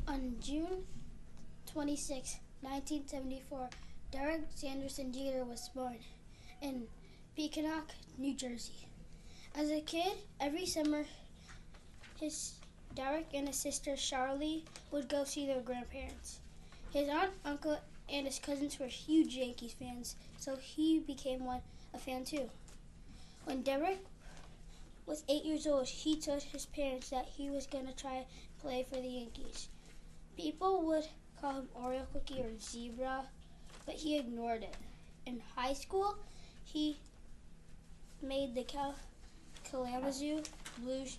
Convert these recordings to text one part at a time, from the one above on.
On June 26, 1974, Derek Sanderson Jeter was born in Pequannock, New Jersey. As a kid, every summer, Derek and his sister Charlie would go see their grandparents. His aunt, uncle, and his cousins were huge Yankees fans, so he became a fan too. When Derek was 8 years old, he told his parents that he was going to try play for the Yankees. People would call him Oreo Cookie or Zebra, but he ignored it. In high school, he made the Kalamazoo Blues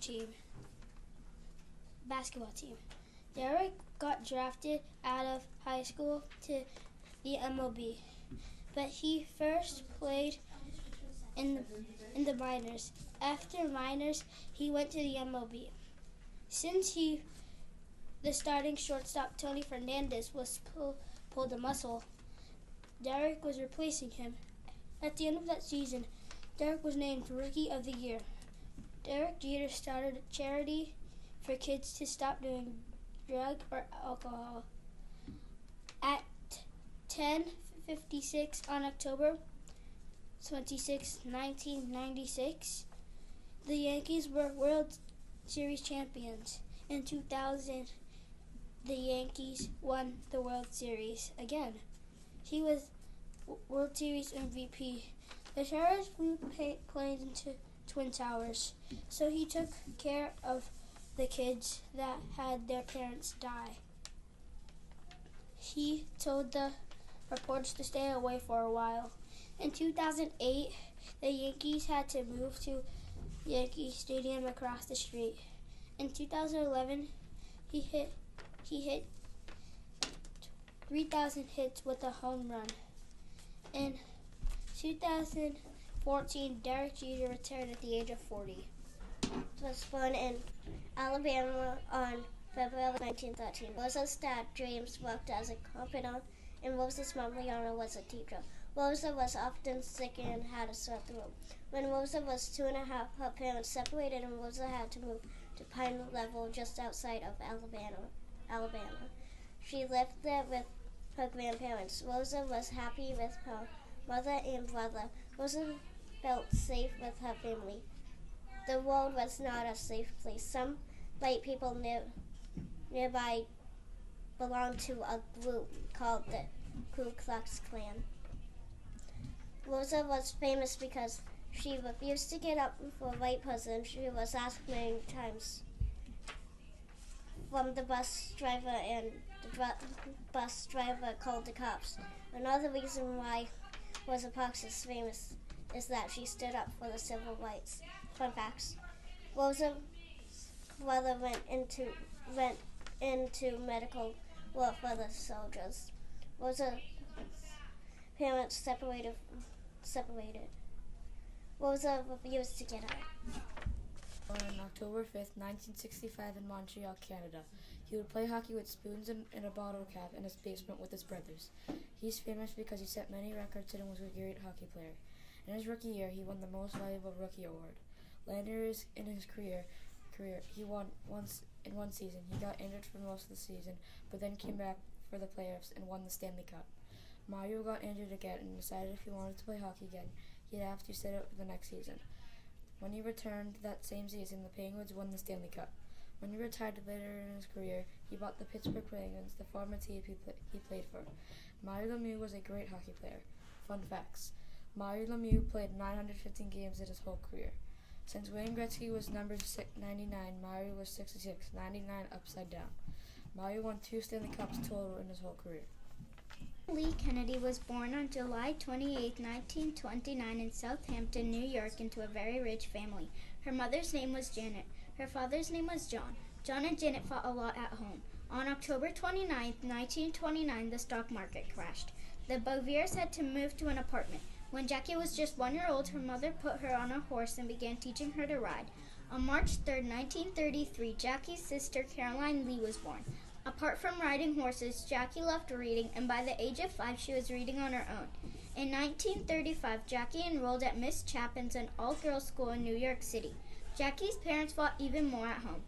basketball team. Derek got drafted out of high school to the MLB, but he first played in the minors. After minors, he went to the MLB. Since the starting shortstop Tony Fernandez was pulled a muscle, Derek was replacing him. At the end of that season, Derek was named Rookie of the Year. Derek Jeter started a charity for kids to stop doing drugs or alcohol. At 10:56 on October 26, 1996, the Yankees were World Series champions. In 2000, the Yankees won the World Series again. He was World Series MVP. The Sheriffs flew planes into Twin Towers, so he took care of the kids that had their parents die. He told the reporters to stay away for a while. In 2008, the Yankees had to move to Yankee Stadium across the street. In 2011, he hit 3,000 hits with a home run. In 2014, Derek Jeter retired at the age of 40. Was born in Alabama on February 1913. Rosa's dad, James, worked as a carpenter, and Rosa's mom, Leona, was a teacher. Rosa was often sick and had a sore throat. When Rosa was 2.5, her parents separated and Rosa had to move to Pine Level just outside of Alabama. She lived there with her grandparents. Rosa was happy with her mother and brother. Rosa felt safe with her family. The world was not a safe place. Some white people nearby belonged to a group called the Ku Klux Klan. Rosa was famous because she refused to get up for a white person. She was asked many times from the bus driver, and the bus driver called the cops. Another reason why Rosa Parks is famous is that she stood up for the civil rights. Fun facts. Rosa's brother went into medical work for the soldiers. Rosa's parents separated. Rosa refused to get out. On October 5th, 1965 in Montreal, Canada. He would play hockey with spoons and a bottle cap in his basement with his brothers. He's famous because he set many records and was a great hockey player. In his rookie year, he won the Most Valuable Rookie award. Later in his career, he won once in one season. He got injured for most of the season, but then came back for the playoffs and won the Stanley Cup. Mario got injured again and decided if he wanted to play hockey again, he'd have to sit out for the next season. When he returned that same season, the Penguins won the Stanley Cup. When he retired later in his career, he bought the Pittsburgh Penguins, the former team he played for. Mario Lemieux was a great hockey player. Fun facts. Mario Lemieux played 915 games in his whole career. Since Wayne Gretzky was number 99, Mario was 66, 99 upside down. Mario won 2 Stanley Cups total in his whole career. Lee Kennedy was born on July 28, 1929 in Southampton, New York, into a very rich family. Her mother's name was Janet. Her father's name was John. John and Janet fought a lot at home. On October 29, 1929, the stock market crashed. The Boviers had to move to an apartment. When Jackie was just 1 year old, her mother put her on a horse and began teaching her to ride. On March 3, 1933, Jackie's sister Caroline Lee was born. Apart from riding horses, Jackie loved reading, and by the age of 5, she was reading on her own. In 1935, Jackie enrolled at Miss Chapin's, an all-girls school in New York City. Jackie's parents fought even more at home.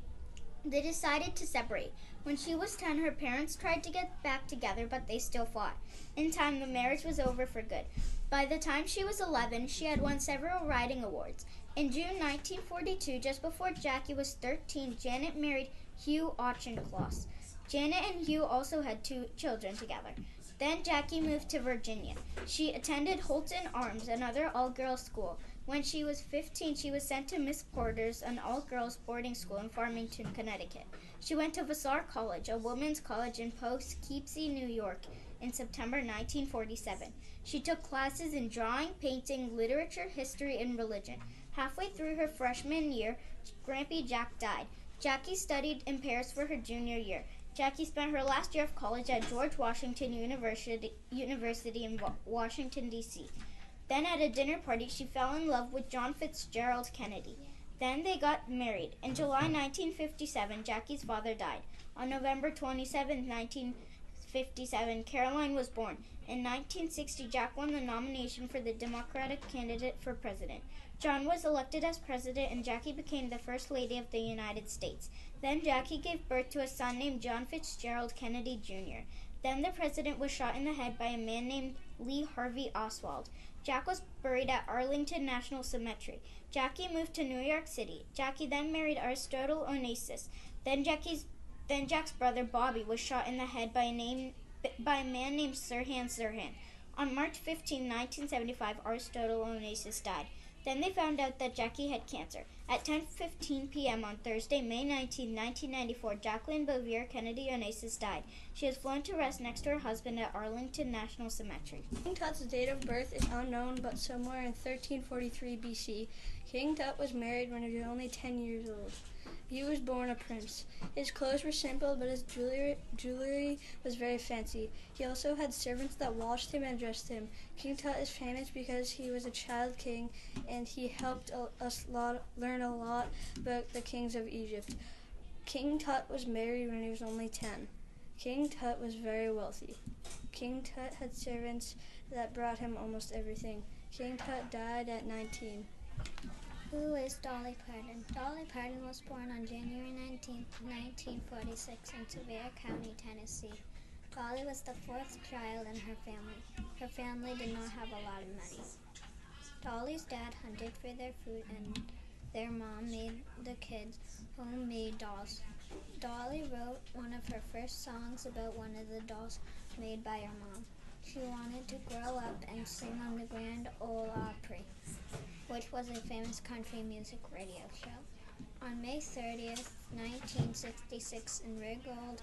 They decided to separate. When she was 10, her parents tried to get back together, but they still fought. In time, the marriage was over for good. By the time she was 11, she had won several writing awards. In June 1942, just before Jackie was 13, Janet married Hugh Auchincloss. Janet and Hugh also had 2 children together. Then Jackie moved to Virginia. She attended Holton Arms, another all-girls school. When she was 15, she was sent to Miss Porter's, an all-girls boarding school in Farmington, Connecticut. She went to Vassar College, a women's college in Poughkeepsie, New York, in September 1947. She took classes in drawing, painting, literature, history, and religion. Halfway through her freshman year, Grampy Jack died. Jackie studied in Paris for her junior year. Jackie spent her last year of college at George Washington University in Washington, D.C. Then at a dinner party, she fell in love with John Fitzgerald Kennedy. Then they got married. In July 1957, Jackie's father died. On November 27, 1957, Caroline was born. In 1960, Jack won the nomination for the Democratic candidate for president. John was elected as president, and Jackie became the First Lady of the United States. Then Jackie gave birth to a son named John Fitzgerald Kennedy, Jr. Then the president was shot in the head by a man named Lee Harvey Oswald. Jack was buried at Arlington National Cemetery. Jackie moved to New York City. Jackie then married Aristotle Onassis. Then Jack's brother Bobby was shot in the head by a man named Sirhan Sirhan. On March 15, 1975, Aristotle Onassis died. Then they found out that Jackie had cancer. At 10:15 p.m. on Thursday, May 19, 1994, Jacqueline Bouvier Kennedy Onassis died. She was flown to rest next to her husband at Arlington National Cemetery. King Tut's date of birth is unknown, but somewhere in 1343 BC. King Tut was married when he was only 10 years old. He was born a prince. His clothes were simple, but his jewelry was very fancy. He also had servants that washed him and dressed him. King Tut is famous because he was a child king, and he helped us learn a lot about the kings of Egypt. King Tut was married when he was only 10. King Tut was very wealthy. King Tut had servants that brought him almost everything. King Tut died at 19. Who is Dolly Parton? Dolly Parton was born on January 19, 1946 in Sevier County, Tennessee. Dolly was the 4th child in her family. Her family did not have a lot of money. Dolly's dad hunted for their food, and their mom made the kids homemade dolls. Dolly wrote one of her first songs about one of the dolls made by her mom. She wanted to grow up and sing on the Grand Ole Opry, which was a famous country music radio show. On May 30th, 1966, in Ringgold,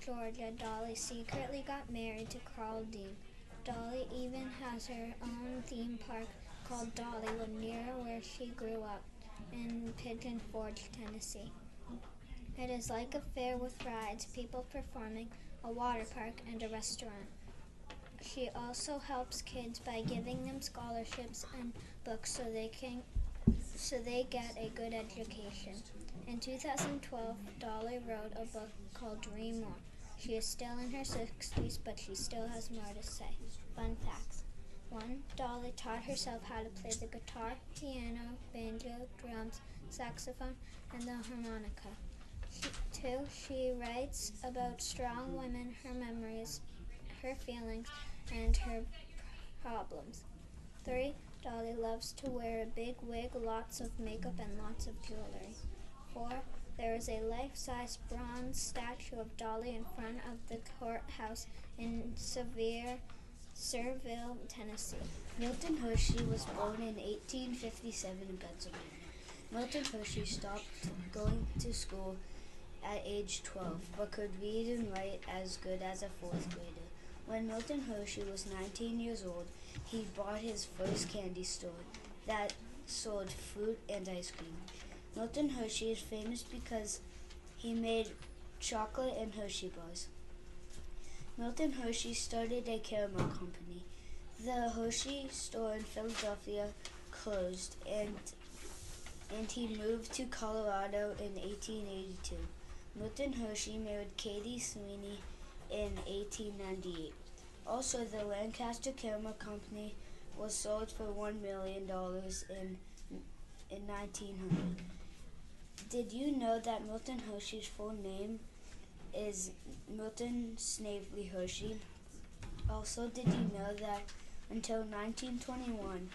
Georgia, Dolly secretly got married to Carl Dean. Dolly even has her own theme park called Dollywood near where she grew up, in Pigeon Forge, Tennessee. It is like a fair with rides, people performing, a water park, and a restaurant. She also helps kids by giving them scholarships and books so they get a good education. In 2012, Dolly wrote a book called Dream More. She is still in her 60s, but she still has more to say. Fun facts. 1. Dolly taught herself how to play the guitar, piano, banjo, drums, saxophone, and the harmonica. 2. She writes about strong women, her memories, her feelings, and her problems. 3. Dolly loves to wear a big wig, lots of makeup, and lots of jewelry. 4. There is a life-size bronze statue of Dolly in front of the courthouse in Serville, Tennessee. Milton Hershey was born in 1857 in Pennsylvania. Milton Hershey stopped going to school at age 12, but could read and write as good as a 4th grader. When Milton Hershey was 19 years old, he bought his first candy store that sold fruit and ice cream. Milton Hershey is famous because he made chocolate and Hershey bars. Milton Hershey started a caramel company. The Hershey store in Philadelphia closed, and he moved to Colorado in 1882. Milton Hershey married Katie Sweeney in 1898. Also, the Lancaster Caramel Company was sold for $1 million in 1900. Did you know that Milton Hershey's full name is Milton Snavely Hershey? Also, did you know that until 1921,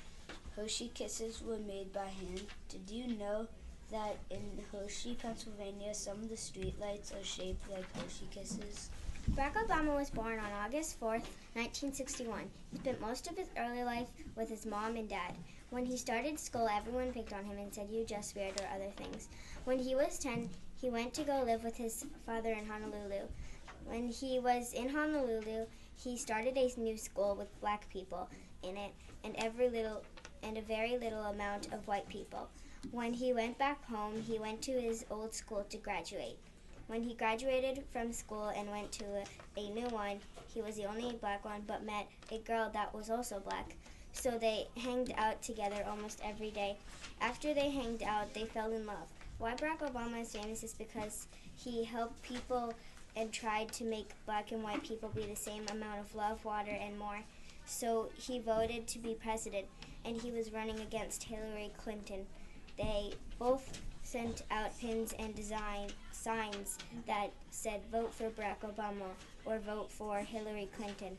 Hershey Kisses were made by hand? Did you know that in Hershey, Pennsylvania, some of the streetlights are shaped like Hershey Kisses? Barack Obama was born on August 4th, 1961. He spent most of his early life with his mom and dad. When he started school, everyone picked on him and said, "You just weird," or other things. When he was 10, he went to go live with his father in Honolulu. When he was in Honolulu, he started a new school with black people in it and a very little amount of white people. When he went back home, he went to his old school to graduate. When he graduated from school and went to a new one, he was the only black one, but met a girl that was also black. So they hanged out together almost every day. After they hanged out, they fell in love. Why Barack Obama is famous is because he helped people and tried to make black and white people be the same amount of love, water, and more. So he voted to be president, and he was running against Hillary Clinton. They both sent out pins and design signs that said, "Vote for Barack Obama" or "Vote for Hillary Clinton."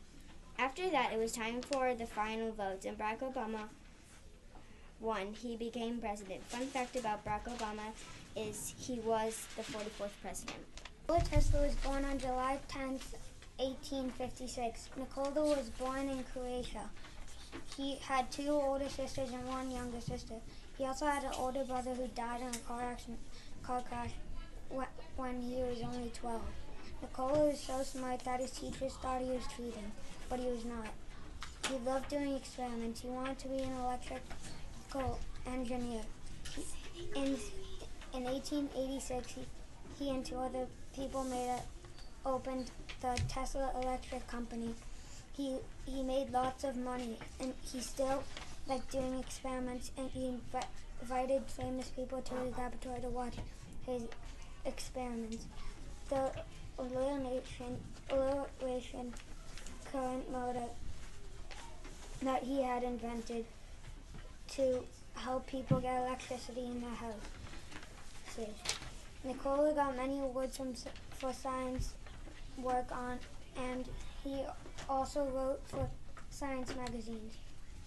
After that, it was time for the final votes, and Barack Obama won. He became president. Fun fact about Barack Obama is he was the 44th president. Nikola Tesla was born on July 10th, 1856. Nikola was born in Croatia. He had 2 older sisters and 1 younger sister. He also had an older brother who died in a car crash when he was only 12. Nikola was so smart that his teachers thought he was cheating, but he was not. He loved doing experiments. He wanted to be an electrical engineer. In 1886, he and 2 other people opened the Tesla Electric Company. He made lots of money, and he still liked doing experiments, and he invited famous people to his laboratory to watch his experiments. The alliteration current motor that he had invented to help people get electricity in their houses. Nikola got many awards for science work and he also wrote for science magazines.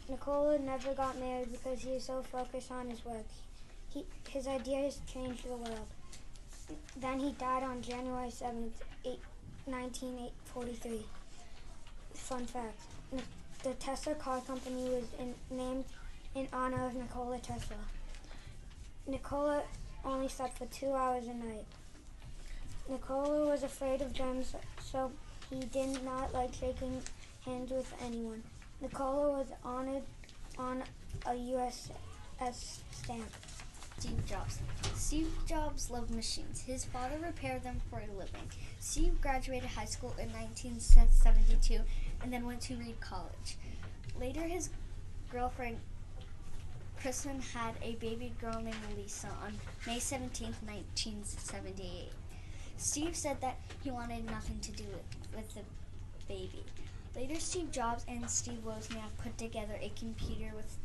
Nikola never got married because he was so focused on his work. His ideas changed the world. Then he died on January 7th, 1943. Fun fact, the Tesla car company was named in honor of Nikola Tesla. Nikola only slept for 2 hours a night. Nikola was afraid of germs, so he did not like shaking hands with anyone. Nikola was honored on a USS stamp. Steve Jobs. Steve Jobs loved machines. His father repaired them for a living. Steve graduated high school in 1972 and then went to Reed College. Later, his girlfriend Kristen had a baby girl named Lisa on May 17, 1978. Steve said that he wanted nothing to do with the baby. Later, Steve Jobs and Steve Wozniak put together a computer with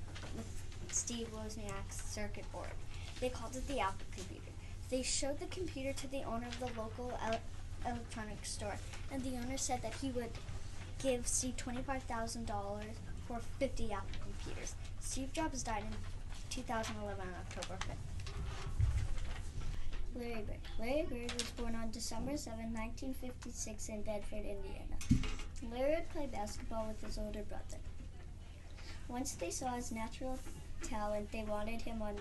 Steve Wozniak's circuit board. They called it the Apple computer. They showed the computer to the owner of the local electronics store, and the owner said that he would give Steve $25,000 for 50 Apple computers. Steve Jobs died in 2011 on October 5th. Larry Bird. Larry Bird was born on December 7, 1956 in Bedford, Indiana. Larry would play basketball with his older brother. Once they saw his natural talent, they wanted him on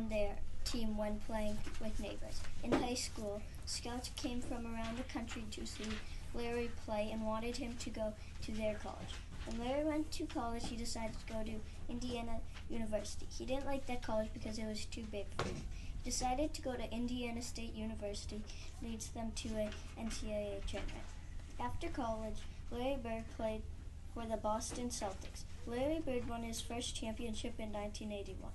their team when playing with neighbors. In high school, scouts came from around the country to see Larry play and wanted him to go to their college. When Larry went to college, he decided to go to Indiana University. He didn't like that college because it was too big for him. He decided to go to Indiana State University, leads them to an NCAA tournament. After college, Larry Bird played for the Boston Celtics. Larry Bird won his first championship in 1981.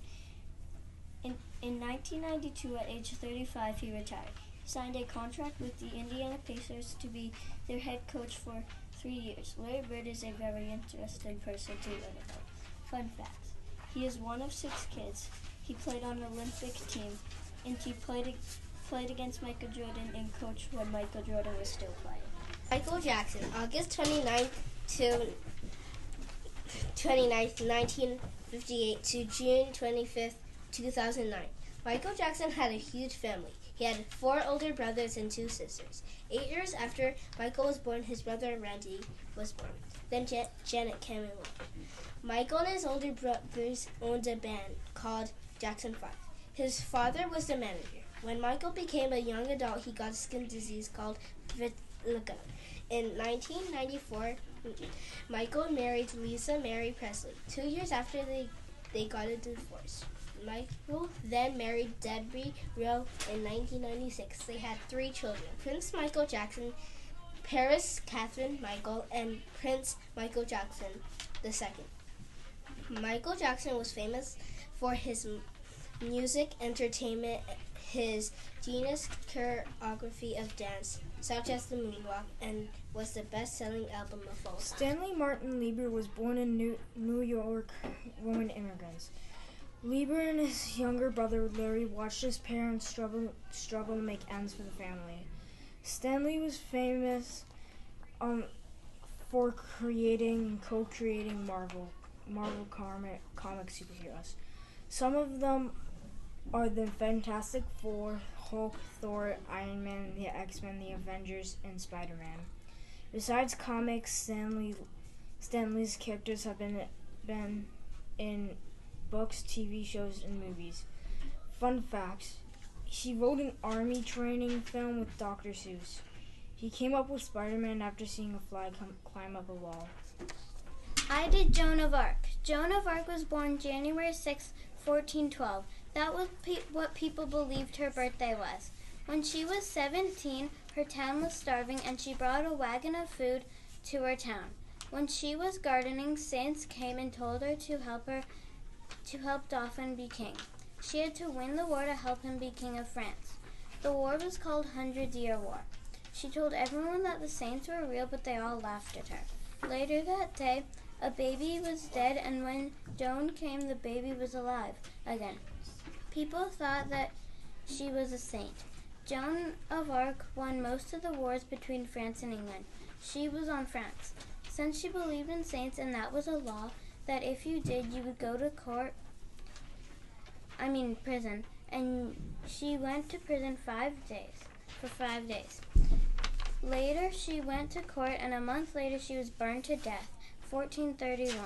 In 1992, at age 35, he retired. He signed a contract with the Indiana Pacers to be their head coach for 3 years. Larry Bird is a very interesting person to learn about. Fun facts. He is one of 6 kids. He played on an Olympic team. and he played against Michael Jordan and coached when Michael Jordan was still playing. Michael Jackson, August 29th to 1958 to June 25th, 2009. Michael Jackson had a huge family. He had 4 older brothers and 2 sisters. 8 years after Michael was born, his brother Randy was born. Then Janet came along. Michael and his older brothers owned a band called Jackson 5. His father was the manager. When Michael became a young adult, he got a skin disease called vitiligo. In 1994, Michael married Lisa Mary Presley. 2 years after they got a divorce. Michael then married Debbie Rowe in 1996. They had 3 children: Prince Michael Jackson, Paris Catherine Michael, and Prince Michael Jackson II. Michael Jackson was famous for his music, entertainment, his genius choreography of dance, such as the moonwalk, and was the best-selling album of all time. Stanley Martin Lieber was born in New York, Roman immigrants. Lieber and his younger brother Larry watched his parents struggle to make ends for the family. Stanley was famous for creating and co-creating Marvel comic superheroes. Some of them are the Fantastic Four, Hulk, Thor, Iron Man, the X-Men, the Avengers, and Spider-Man. Besides comics, Stanley's characters have been in books, TV shows, and movies. Fun facts: he wrote an army training film with Dr. Seuss. He came up with Spider-Man after seeing a fly climb up a wall. I did Joan of Arc. Joan of Arc was born January 6, 1412. That was what people believed her birthday was. When she was 17, her town was starving and she brought a wagon of food to her town. When she was gardening, saints came and told her to help Dauphin be king. She had to win the war to help him be king of France. The war was called 100-Year War. She told everyone that the saints were real, but they all laughed at her. Later that day, a baby was dead, and when Joan came, the baby was alive again. People thought that she was a saint. Joan of Arc won most of the wars between France and England. She was on France. Since she believed in saints and that was a law, that if you did, you would go to prison. And she went to prison for 5 days. Later, she went to court, and a month later, she was burned to death, 1431.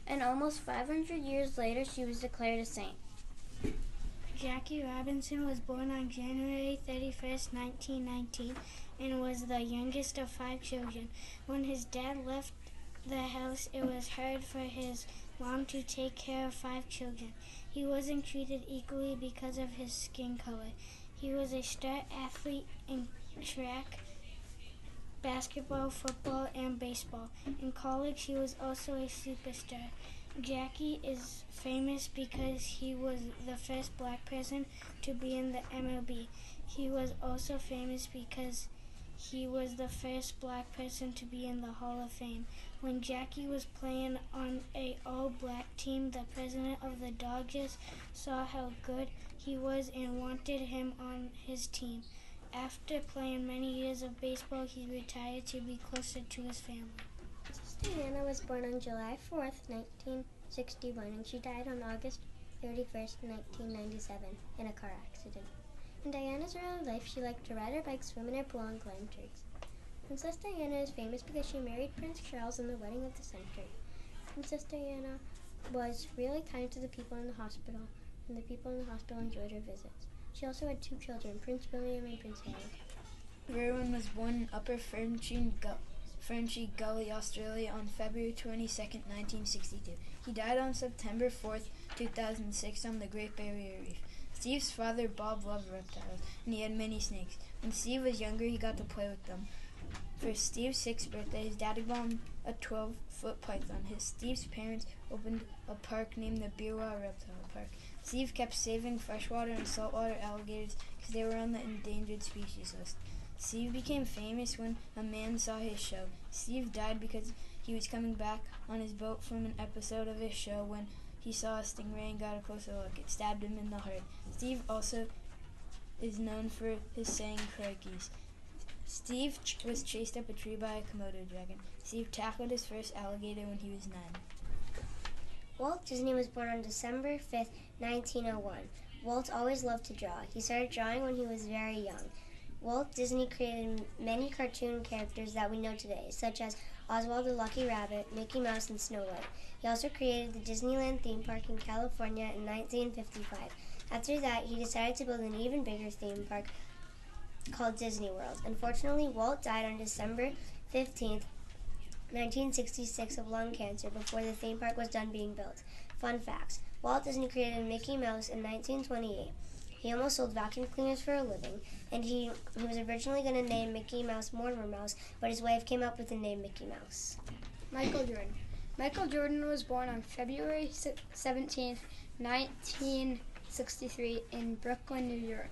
And almost 500 years later, she was declared a saint. Jackie Robinson was born on January 31st, 1919, and was the youngest of 5 children. When his dad left the house, it was hard for his mom to take care of 5 children. He wasn't treated equally because of his skin color. He was a star athlete in track, basketball, football, and baseball. In college, he was also a superstar. Jackie is famous because he was the first black person to be in the MLB. He was also famous because he was the first black person to be in the Hall of Fame. When Jackie was playing on an all-black team, the president of the Dodgers saw how good he was and wanted him on his team. After playing many years of baseball, he retired to be closer to his family. Sister Diana was born on July 4th, 1961, and she died on August 31st, 1997, in a car accident. In Diana's early life, she liked to ride her bike, swim in her pool, and climb trees. Princess Diana is famous because she married Prince Charles in the wedding of the century. Princess Diana was really kind to the people in the hospital, and the people in the hospital enjoyed her visits. She also had 2 children, Prince William and Prince Harry. Irwin was born in Upper Frenchy Gully, Australia on February 22, 1962. He died on September 4th, 2006 on the Great Barrier Reef. Steve's father, Bob, loved reptiles, and he had many snakes. When Steve was younger, he got to play with them. For Steve's 6th birthday, his daddy bought him a 12-foot python. Steve's parents opened a park named the Beerwah Reptile Park. Steve kept saving freshwater and saltwater alligators because they were on the endangered species list. Steve became famous when a man saw his show. Steve died because he was coming back on his boat from an episode of his show when he saw a stingray and got a closer look. It stabbed him in the heart. Steve also is known for his saying crikeys. Steve was chased up a tree by a Komodo dragon. Steve tackled his first alligator when he was 9. Walt Disney was born on December 5th, 1901. Walt always loved to draw. He started drawing when he was very young. Walt Disney created many cartoon characters that we know today, such as Oswald the Lucky Rabbit, Mickey Mouse, and Snow White. He also created the Disneyland theme park in California in 1955. After that, he decided to build an even bigger theme park called Disney World. Unfortunately, Walt died on December 15th, 1966 of lung cancer before the theme park was done being built. Fun facts. Walt Disney created Mickey Mouse in 1928. He almost sold vacuum cleaners for a living, and he was originally going to name Mickey Mouse Mortimer Mouse, but his wife came up with the name Mickey Mouse. Michael Jordan. Michael Jordan was born on February 17, 1963 in Brooklyn, New York.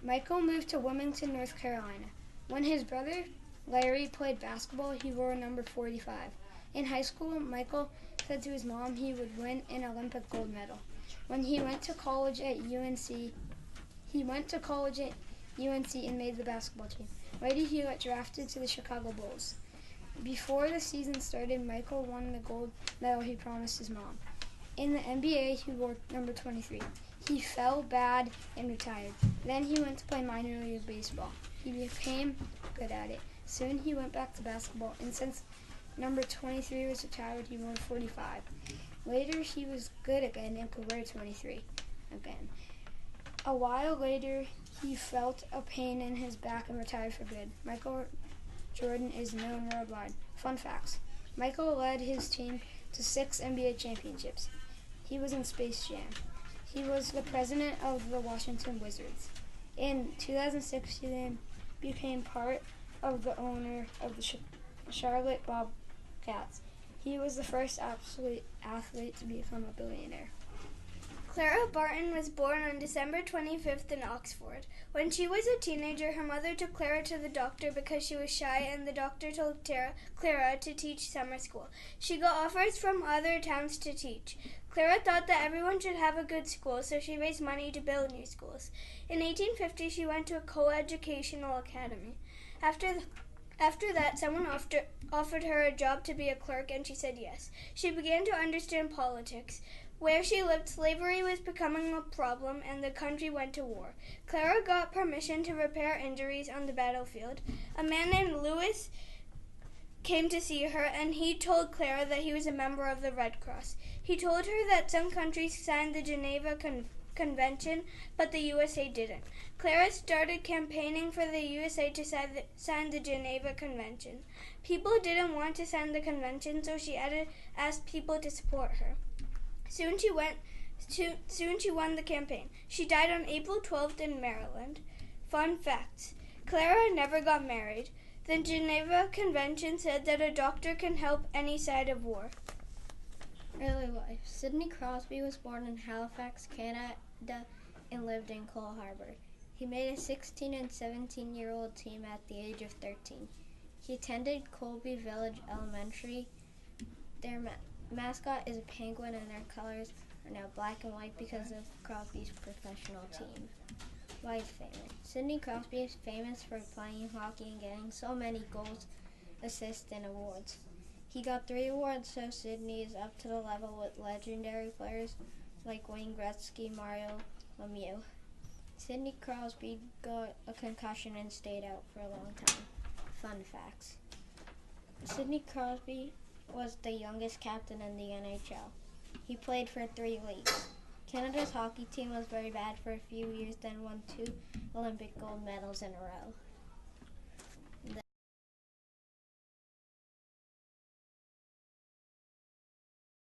Michael moved to Wilmington, North Carolina. When his brother Larry played basketball, he wore number 45. In high school, Michael said to his mom he would win an Olympic gold medal. When he went to college at UNC, and made the basketball team. Later, he got drafted to the Chicago Bulls. Before the season started, Michael won the gold medal he promised his mom. In the NBA, he wore number 23. He fell bad and retired. Then he went to play minor league baseball. He became good at it. Soon he went back to basketball, and since number 23 was retired, he wore 45. Later, he was good again and could wear 23 again. A while later, he felt a pain in his back and retired for good. Michael Jordan is known worldwide. Fun facts. Michael led his team to 6 NBA championships. He was in Space Jam. He was the president of the Washington Wizards. In 2006, he then became part of the owner of the Charlotte Bobcats. He was the first athlete to become a billionaire. Clara Barton was born on December 25th in Oxford. When she was a teenager, her mother took Clara to the doctor because she was shy, and the doctor told Clara to teach summer school. She got offers from other towns to teach. Clara thought that everyone should have a good school, so she raised money to build new schools. In 1850, she went to a co-educational academy. After that, someone offered her a job to be a clerk, and she said yes. She began to understand politics. Where she lived, slavery was becoming a problem, and the country went to war. Clara got permission to repair injuries on the battlefield. A man named Lewis came to see her, and he told Clara that he was a member of the Red Cross. He told her that some countries signed the Geneva Convention, but the USA didn't. Clara started campaigning for the USA to sign the Geneva Convention. People didn't want to sign the convention, so she asked people to support her. Soon she won the campaign. She died on April 12th in Maryland. Fun facts. Clara never got married. The Geneva Convention said that a doctor can help any side of war. Early life. Sidney Crosby was born in Halifax, Canada, and lived in Cole Harbour. He made a 16 and 17-year-old team at the age of 13. He attended Colby Village Elementary. Their mascot is a penguin, and their colors are now black and white because of Crosby's professional team. Life famous. Sidney Crosby is famous for playing hockey and getting so many goals, assists, and awards. He got 3 awards, so Sidney is up to the level with legendary players like Wayne Gretzky, Mario Lemieux. Sidney Crosby got a concussion and stayed out for a long time. Fun facts. Sidney Crosby was the youngest captain in the NHL. He played for 3 leagues. Canada's hockey team was very bad for a few years, then won 2 Olympic gold medals in a row.